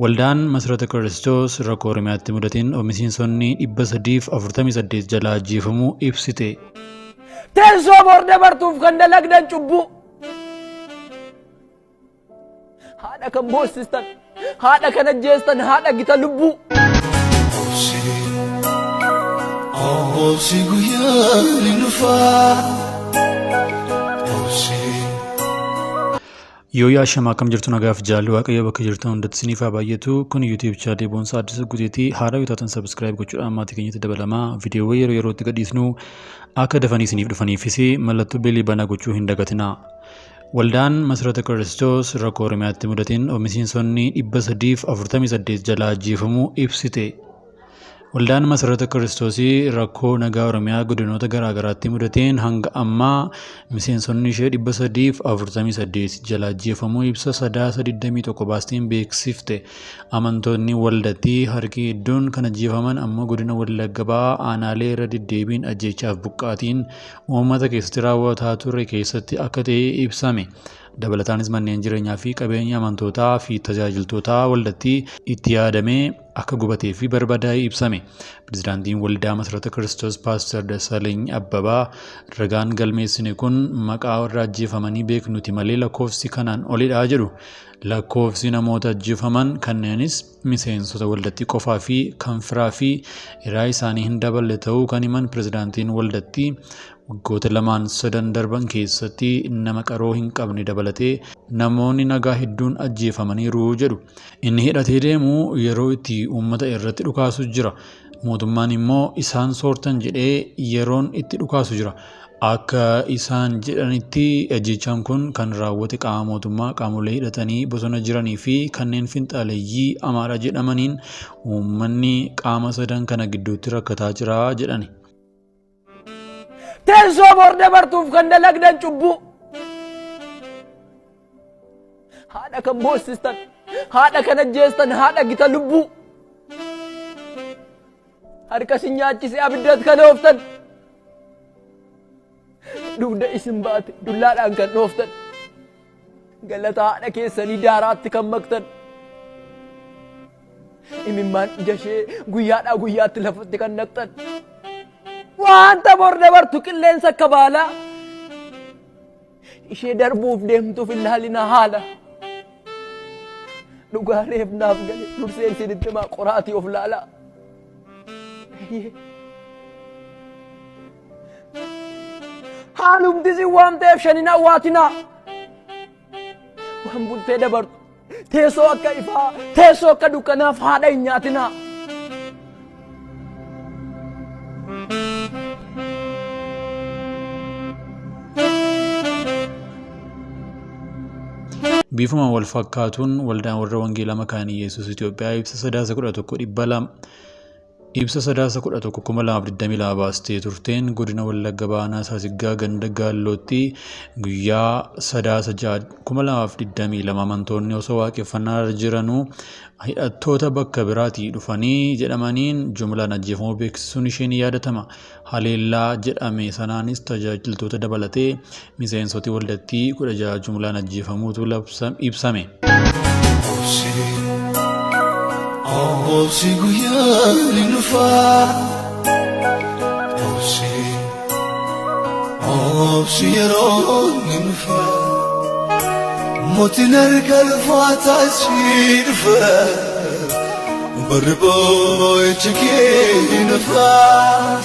Waldaan Masarata Kiristoos rakkoo Oromiyaatti mudateen miseensonni 348 jalaa ajjeefamuu ibsite. Teessoo borde bartuuf kan dalagdan cubbuu. Haadha kan boossistan, haadha kan ajjeestan, haadha gita lubbuu. Obsi guyyaa ni dhufaa. Yoo yaashama akkam jirtu nagaaf jaallu waaqayyo bakka jirtan hundatti isiniif haa baay'atu. Kun YouTube channel Boonsaa Addis Guuteetii haaraa yoo taatan subscribe gochuudhaan maatii keenyatti dabalamaa viidiyoowwan yeroo yerootti gadhiisnu akka dafanii isiniif dhufaniifis mallattoo beelii banaa gochuu hin dagatinaa. Waldaan Masarata Kiristoos rakkoo Oromiyaatti mudateen miseensonni 348 jalaa ajjeefamuu ibsite. Waldaan Masarata Kiristoosii rakkoo nagaa Oromiyaa godinoota garaagaraatti mudateen hanga ammaa miseensonni ishee 348 jalaa ajjeefamuu ibsa sadaasa 21 baasteen beeksifte. Amantoonni waldattii harki hedduun kan ajjeefaman ammoo godina Wallagga Ba'aa aanaalee irra deddeebiin ajjeechaaf buqqaatiin uummata keessatti raawwataa ture keessatti akka ta'e ibsame. Dabalataanis manneen jireenyaa fi qabeenya amantootaa fi tajaajiltoota waldattii itti yaadamee akka gubatee fi barbadaa'e ibsame. Pirezidaantiin Waldaa Masarata Kiristoos Paaster Dassaaleny Abbabaa ragaan galmeessine kun maqaa warra ajjeefamanii beeknuti malee lakkoofsi kanaan olidha jedhu. Lakkoofsi namoota ajjeefaman kanneenis miseensota waldattii qofaa fi kan firaa fi hiraa isaanii hin daballe ta'uu kan himan pirezidaantiin waldattii waggoota lamaan sadan darban keessatti nama qaroo hin qabne dabalatee namoonni nagaa hedduun ajjeefamaniiru jedhu. Inni hidhatee deemu yeroo itti uummata irratti dhukaasu jira. Mootummaan immoo isaan soortan jedhee yeroon itti dhukaasu jira. Akka isaan jedhanitti ajjechaan kun kan raawwate qaama mootummaa qaamolee hidhatanii bosona jiranii fi kanneen finxaaleeyyii Amaaraa jedhamaniin uummanni qaama sadan kana gidduutti rakkataa jira jedhani. Teessoo borde bartuuf kan dalagdan cubbuu. Haadha kan boossistan, haadha kan ajjeestan, haadha gita lubbuu. Harka isin nyaachise abiddaat kan ooftan. Dugda isin baate dullaadhaan kan dhooftan. Galata haadha keessanii daaraatti kan maktan. Imimmaan ija ishee guyyaadhaa guyyaatti lafatti kan naqxan. Wanta borde bartu qilleensa akka baalaa. Ishee darbuuf deemtuuf ilaalina haala. Dhugaareef naaf gale dursee isinitti himaa qoraatii of laalaa. Haalumti isin waan ta'eef shanin hawwaatinaa. Waan bultee dabartu teessoo akka ifaa, teessoo akka dukkanaaf haadha hin nyaatinaa. Bifuma wal fakkaatuun waldaan warra wangeelaa makaanii Yesuus Itoophiyaa ibsa sadaasa 11/2022 baastee turteen godina Wallagga Ba'aa Saasiggaa ganda Gaallootti guyyaa sadaasa 6/2022 amantoonni osoo waaqeffannaa jiranuu hidhattoota bakka biraatii dhufanii jedhamaniin jumlaan ajjeefamuu beeksisuun isheen yaadatama. Haleellaa jedhame sanaanis tajaajiltoota dabalatee miseensoti waldattii 16 jumlaan ajjeefamuutu ibsame. Obsi guyyaa ni dhufaa. Obsi yeroo ni dhufaa. Mootiin harka ulfaataa si dhufaa. Barri boo'icha kee ni dhufaa.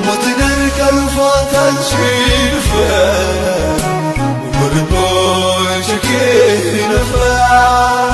Mootiin harka ulfaataa si dhufaa. Barri boo'icha kee ni dhufaa.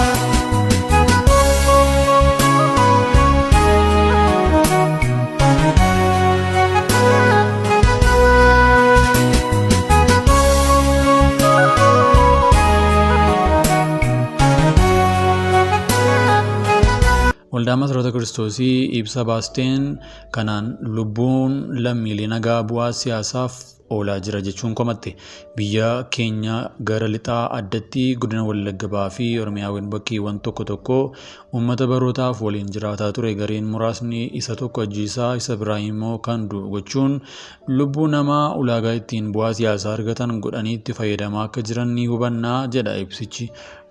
Waldaan Masarata Kiristoosii ibsa baasteen kanaan lubbuun lammiilee nagaa bu'aa siyaasaaf oolaa jira jechuun komatte. Biyya keenya gara lixaa addatti godina Wallagga Ba'aa fi Oromiyaawwan bakkeewwan tokko tokko uummata barootaaf waliin jiraataa ture gareen muraasni isa tokko ajjeesaa isa biraa immoo kan du'u gochuun lubbuu namaa ulaagaa ittiin bu'aa siyaasaa argatan godhanii itti fayyadamaa akka jiran ni hubannaa jedha ibsichi.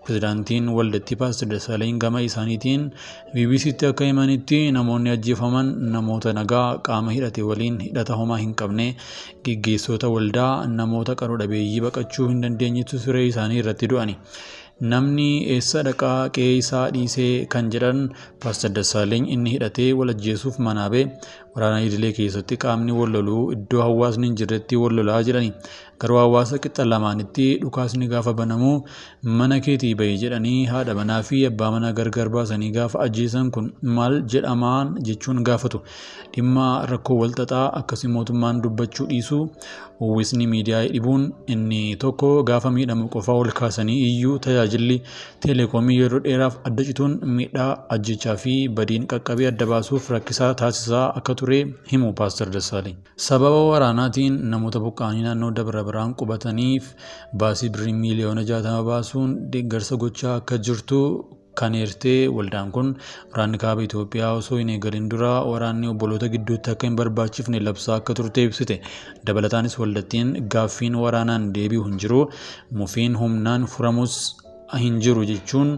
Pirezidaantiin waldatti Paaster Dassaaleny gama isaaniitiin BBCtti akka himanitti namoonni ajjeefaman namoota nagaa qaama hidhate waliin hidhata homaa hin qabne gaggeessitoota waldaa namoota qaroo dhabeeyyii baqachuu hin dandeenyetu siree isaanii irratti du'ani. Namni eessa dhaqaa qe'ee isaa dhiisee kan jedhan Paaster Dassaaleny inni hidhatee wal ajjeesuuf manaa ba'e waraana idilee keessatti qaamni wal loluu iddoo hawaasni hin jirretti wal lolaa jedhani. Garuu hawaasa qixa lamaanitti dhukaasni gaafa banamu mana keetii bahi jedhanii haadha manaa fi abbaa manaa gargar baasanii gaafa ajjeesan kun maal jedhamaan jechuun gaafatu. Dhimma rakkoo walxaxaa akkasii mootummaan dubbachuu dhiisu uwwisni miidiyaa dhibuun inni tokko gaafa miidhamu qofa ol kaasanii iyyuu tajaajilli teeleekoomii yeroo dheeraaf adda cituun miidhaa ajjechaa fi badiin qaqqabee adda baasuuf rakkisaa taasisaa akka ture himu Paaster Dassaaleny. Sababa waraanaatiin namoota buqqaanii naannoo Dabra Birhaan qubataniif baasii birrii miiliyoona 60 baasuun deeggarsa gochaa akka jirtu kan eertee waldaan kun waraanni kaaba Itoophiyaa osoo hin eegalin dura waraanni obboloota gidduutti akka hin barbaachifne labsaa akka turte ibsite. Dabalataanis waldattiin gaaffiin waraanaan deebi'u hin jiru mufiin humnaan furamus hin jiru jechuun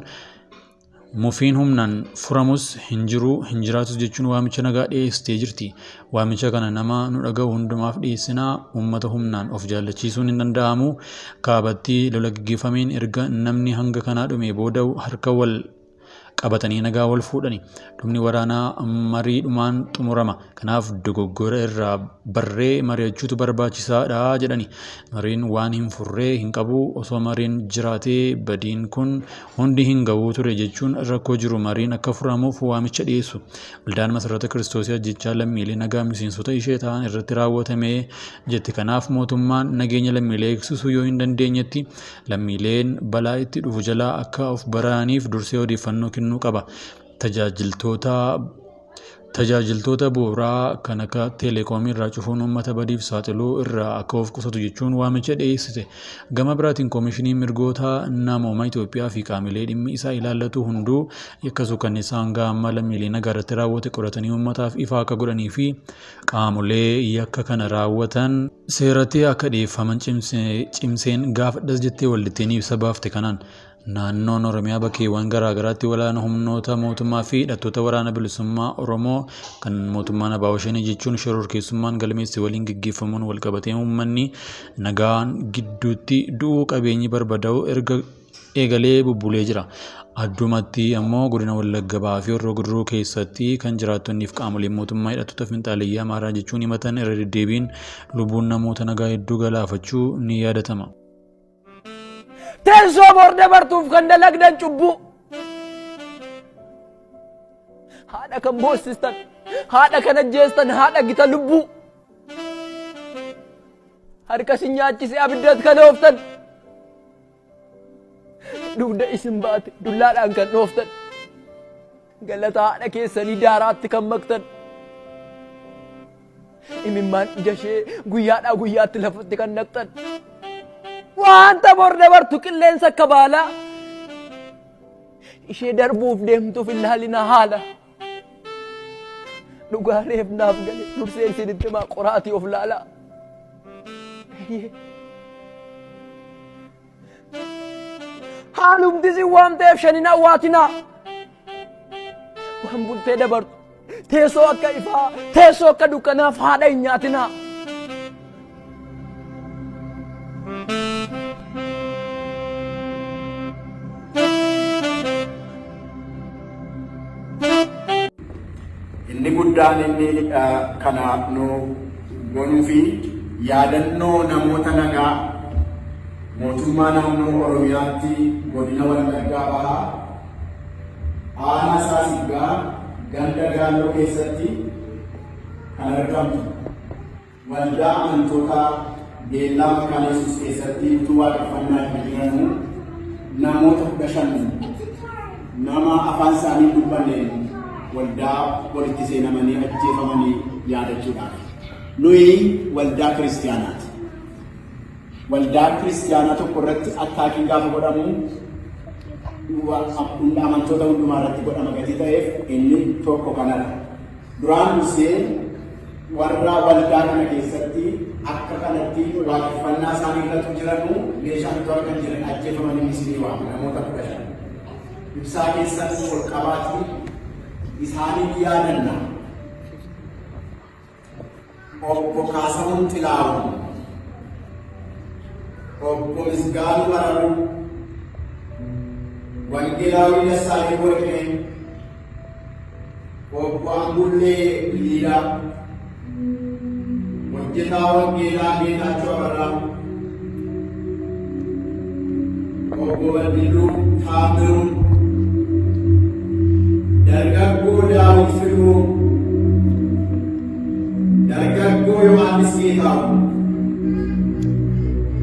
mufiin humnaan furamus hin jiru hin jiraatus jechuun waamicha nagaa dhiyeessitee jirti. Waamicha kana nama nu dhaga'u hundumaaf dhiyeessinaa uummata humnaan of jaallachiisuun hin danda'amu. Kaabatti lola gaggeeffameen erga namni hanga kanaa dhume booda harka wal qabatanii nagaa wal fuudhani. Dhumni waraanaa mariidhumaan xumurama. Kanaaf dogoggora irraa barree mari'achuutu barbaachisaadha jedhani. Mariin waan hin furree hin qabu. Osoo mariin jiraatee badiin kun hundi hin ga'uu ture jechuun rakkoo jiru mariin akka furamuuf waamicha dhiyeessu. Waldaan Masarata Kiristoosii ajjechaa lammiilee nagaa miseensota ishee ta'an irratti raawwatame jetti. Kanaaf mootummaan nageenya lammiilee eegsisuu yoo hin dandeenyetti lammiileen balaa itti dhufu jalaa akka of baraaniif dursee odeeffannoo kennuu qaba. Tajaajiltoota bu'uuraa kan akka teeleekoomii irraa cufuun uummata badiif saaxiluu irraa akka of qusatu jechuun waamicha dhiyeessite. Gama biraatiin koomishiniin mirgoota namooma Itoophiyaa fi qaamilee dhimmi isaa ilaallatu hunduu akkasuma kan isaan gama lammiilee nagaa irratti raawwate qoratanii uummataaf ifa akka godhanii fi qaamolee yakka kana raawwatan seeratti akka dhiyeeffaman cimseen gaafadhas jettee waldittiin ibsa baafte. Kanaan naannoon Oromiyaa bakkeewwan garaagaraatti waraana humnoota mootummaa fi hidhattoota waraana bilisummaa Oromoo kan mootummaan ABO shanee jechuun shororkeessummaan galmeesse waliin gaggeeffamuun walqabatee uummanni nagaan gidduutti du'uu qabeenyi barbadaa'u erga eegalee bubbulee jira. Addumatti ammoo godina Wallagga Bahaa fi Horroo Guduruu keessatti kan jiraattonniif qaamoleen mootummaa hidhattoota finxaaleyyii Amaaraa jechuun himatan irra deddeebiin lubbuun namoota nagaa hedduu galaafachuu ni yaadatama. Teessoo booda bartuuf kan dalagdan cubbuu. Haadha kan boossistan, haadha kan ajjeestan, haadha gita lubbuu. Harka isin nyaachisee abiddaatti kan ooftan. Dugda isin baate dullaadhaan kan dhooftan. Galata haadha keessanii daaraatti kan maktan. Imimmaan ija ishee guyyaadhaa guyyaatti lafatti kan naqxan. Wanta booda bartu qilleensa akka baalaa ishee darbuuf deemtuuf ilaalina haala. Dhugaareef naaf gale dursee isinitti himaa qoraatii of laalaa. Haalumti isin waan ta'eef shanin hawwaatinaa. Waan bultee dabartu teessoo akka ifaa teessoo akka dukkanaaf haadha hin nyaatinaa. Inni guddaan inni kana nu gonuu fi yaadannoo namoota nagaa mootummaa naannoo Oromiyaatti godina Wallaggaa Bahaa aanaa Saasiggaa ganda Gaalloo keessatti kan argamtu waldaa amantoota Beellaa Maqaan Yesuus keessatti utuu waaqeffannaa itti jiranuu namoota 15 nama afaan isaanii dubbanneen waldaa walitti seenamanii ajjeefamanii yaadachuudhaaf. Nuyi waldaa kiristiyaanaati. Waldaa kiristiyaanaa tokko irratti attaakiin gaafa godhamu amantoota hundumaa irratti godhama gatii ta'eef inni tokko kanadha. Duraan dursee warra waldaa kana keessatti akka kanatti waaqeffannaa isaanii irratti jiranu meeshaan toora kan jiran ajjeefamanii misilii waamu namoota 15 ibsaa keessatti ol qabaatii isaanii yaadanna obbo Kaasahuun Xilaawu obbo Misgaanuu Bararu Wangeelaawii Dassaaleny Warqinee obbo Ambullee Liilaa hojjetaa wangeelaa Geetaachoo Abarraa obbo Badiluu Taammiruu dargaggoo Daawit Firuu dargaggoo Yohaannis Geetaawu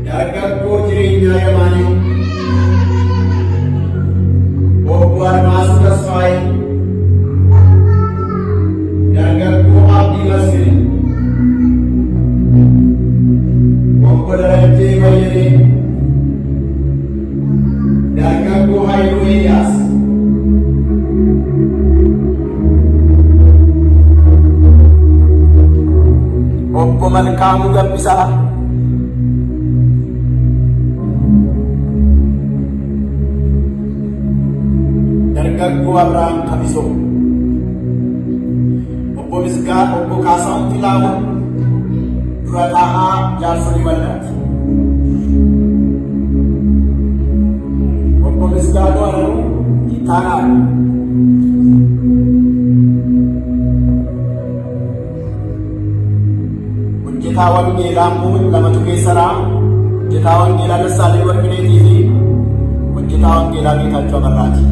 dargaggoo Jireenyaa Yamaanii obbo Admaasuu Tasfaayee dargaggoo Abdii Masiri obbo Darajjee Bayyee dargaggoo Haayiluu Eeliyaas obbo Malkaamuu Gabbisaa dargaggoo Abrahaam Kamisoo obbo Kaasahuun Xilaawu dura taa'aa jaarsolii waldaati obbo Misgaanuu Aranuu Itaanaa hojjetaa wangeelaa Muun Lamatu Geessaraa hojjetaa wangeelaa Dassaaleny Warqineetii fi hojjetaa wangeelaa Geetaachoo Abarraati.